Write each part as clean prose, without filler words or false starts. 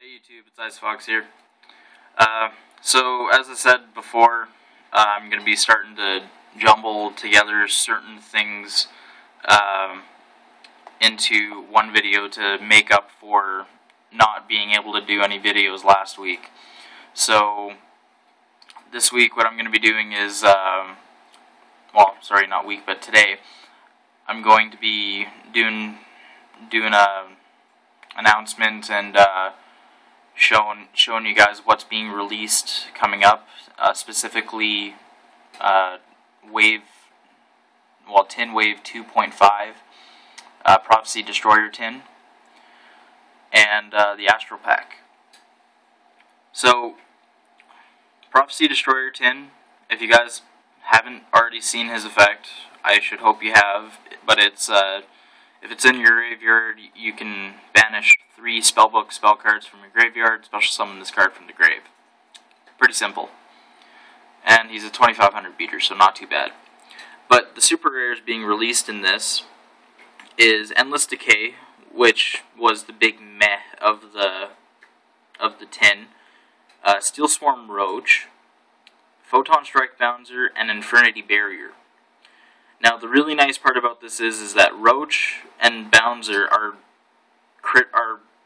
Hey YouTube, it's IceFox here. So as I said before, I'm going to be starting to jumble together certain things into one video to make up for not being able to do any videos last week. So this week what I'm going to be doing is, well, sorry, not week, but today, I'm going to be doing a announcement and showing you guys what's being released coming up, specifically Tin Wave 2.5, Prophecy Destroyer Tin, and the Astral Pack. So, Prophecy Destroyer Tin, if you guys haven't already seen his effect, I should hope you have, but it's if it's in your graveyard, you can banish 3 spellbook spell cards from your graveyard, special summon this card from the grave. Pretty simple. And he's a 2500 beater, so not too bad. But the super rares being released in this is Endless Decay, which was the big meh of the tin, Steel Swarm Roach, Photon Strike Bouncer, and Infernity Barrier. Now, the really nice part about this is that Roach and Bouncer are,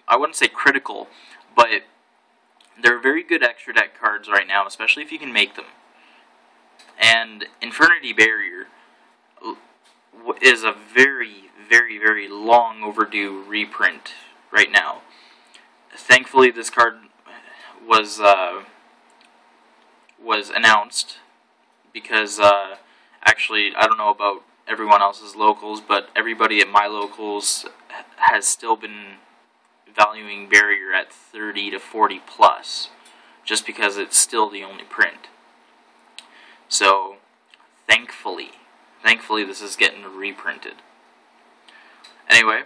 I wouldn't say critical, but they're very good extra deck cards right now, especially if you can make them. And Infernity Barrier is a very, very, very long overdue reprint right now. Thankfully, this card was announced because actually, I don't know about everyone else's locals, but everybody at my locals has still been valuing Barrier at 30 to 40 plus, just because it's still the only print. So, thankfully this is getting reprinted. Anyway,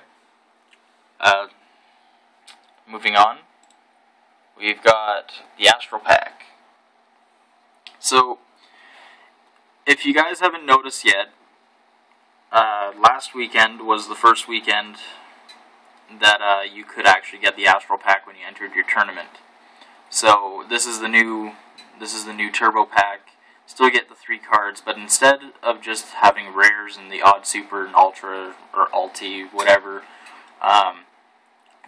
moving on, we've got the Astral Pack. So, if you guys haven't noticed yet, last weekend was the first weekend that you could actually get the Astral Pack when you entered your tournament. So this is the new Turbo Pack. Still get the 3 cards, but instead of just having rares and the odd super and ultra or ulti, whatever,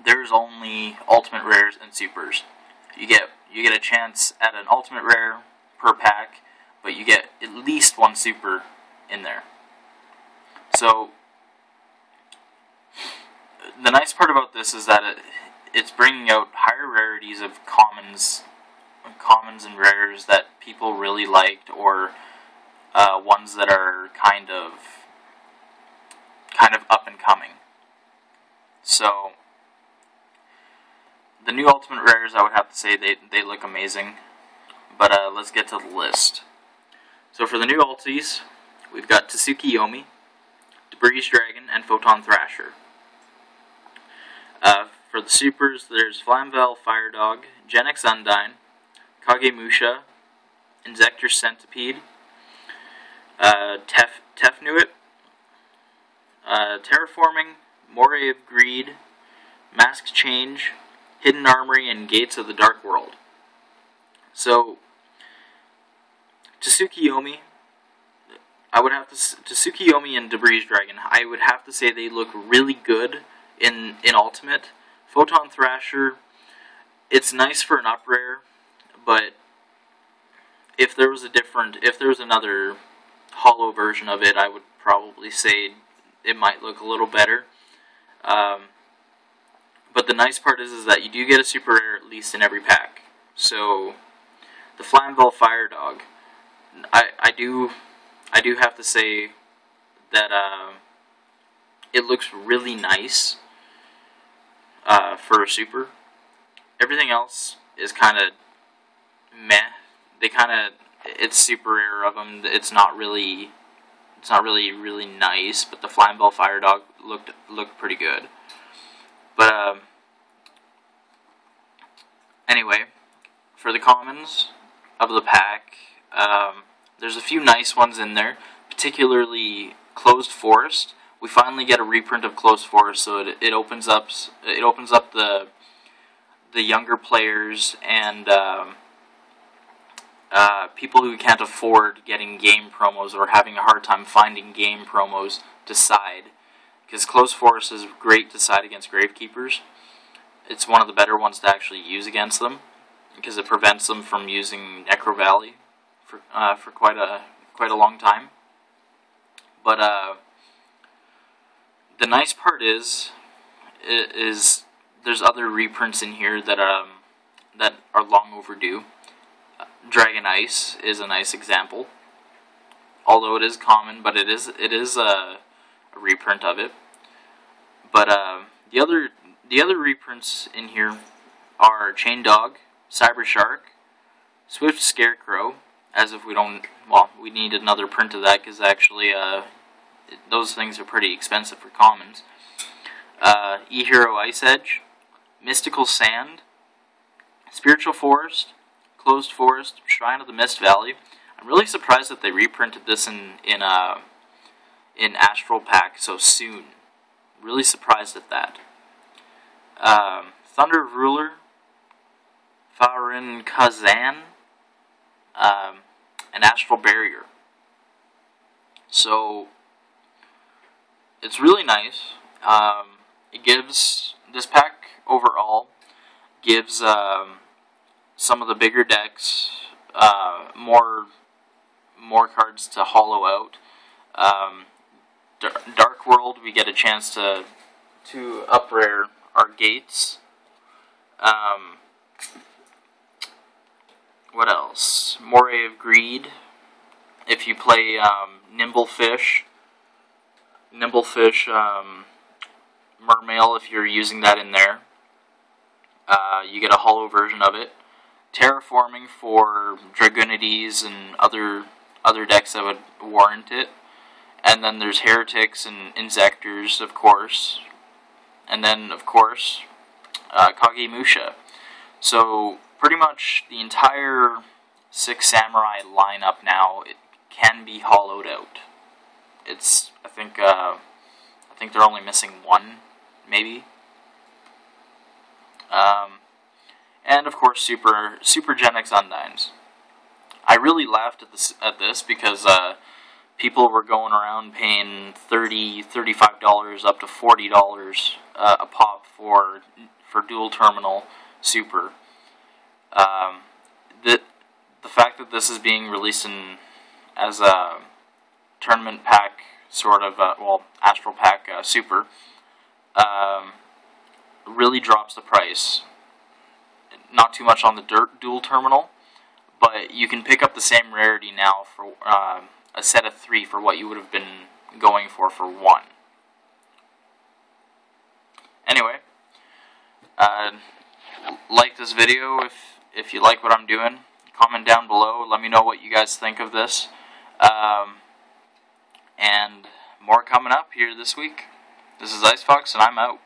there's only ultimate rares and supers. You get a chance at an ultimate rare per pack, but you get at least 1 super in there. So, the nice part about this is that it's bringing out higher rarities of commons and rares that people really liked, or ones that are kind of up and coming. So, the new ultimate rares, I would have to say they look amazing. But let's get to the list. So for the new ultis, we've got Tsuki Yomi, Debris Dragon, and Photon Thrasher. For the supers, there's Flamvel Fire Dog, Genix Undyne, Kagemusha, Insector Centipede, Tefnuit, Terraforming, Moray of Greed, Mask Change, Hidden Armory, and Gates of the Dark World. So, Tsuki Yomi and Debris Dragon, I would have to say they look really good in Ultimate. Photon Thrasher, it's nice for an up rare, but if there was another hollow version of it, I would probably say it might look a little better. But the nice part is that you do get a super rare at least in every pack. So, the Flamvel Fire Dog, I do have to say that it looks really nice for a super. Everything else is kind of meh. It's super rare of them. It's not really nice. But the Flamvel Fire Dog looked pretty good. But anyway, for the commons of the pack, there's a few nice ones in there, particularly Closed Forest. We finally get a reprint of Closed Forest, so it opens up the the younger players and people who can't afford getting game promos or having a hard time finding game promos to side. Because Closed Forest is great to side against Gravekeepers. It's one of the better ones to actually use against them, because it prevents them from using Necro Valley for quite a long time. But the nice part is there's other reprints in here that are long overdue. Dragon Ice is a nice example, although it is common, but it is a reprint of it. But the other reprints in here are Chain Dog, Cyber Shark, Swift Scarecrow. As if we don't, well, we need another print of that, because actually those things are pretty expensive for commons. E-Hero Ice Edge, Mystical Sand, Spiritual Forest, Closed Forest, Shrine of the Mist Valley. I'm really surprised that they reprinted this in Astral Pack so soon. Really surprised at that. Thunder of Ruler, Farin Kazan, and Astral Barrier. So it's really nice. It gives, this pack overall gives some of the bigger decks more cards to hollow out. Dark World, we get a chance to up-rare our gates. What else? Moray of Greed. If you play Nimblefish, Mermail, if you're using that in there, you get a hollow version of it. Terraforming for Dragonides and other decks that would warrant it. And then there's Heretics and Insectors, of course. And then, of course, Kagemusha. So pretty much the entire Six Samurai lineup now, it can be hollowed out. It's, I think they're only missing one, maybe. And of course, Super Gen X Undines. I really laughed at this because people were going around paying $30, $35, up to $40 a pop for dual terminal Super. The fact that this is being released as a tournament pack, sort of, Astral Pack Super, really drops the price. Not too much on the dual terminal, but you can pick up the same rarity now for a set of 3 for what you would have been going for 1. Anyway, like this video if you like what I'm doing. Comment down below. Let me know what you guys think of this. And more coming up here this week. This is Ice Fox, and I'm out.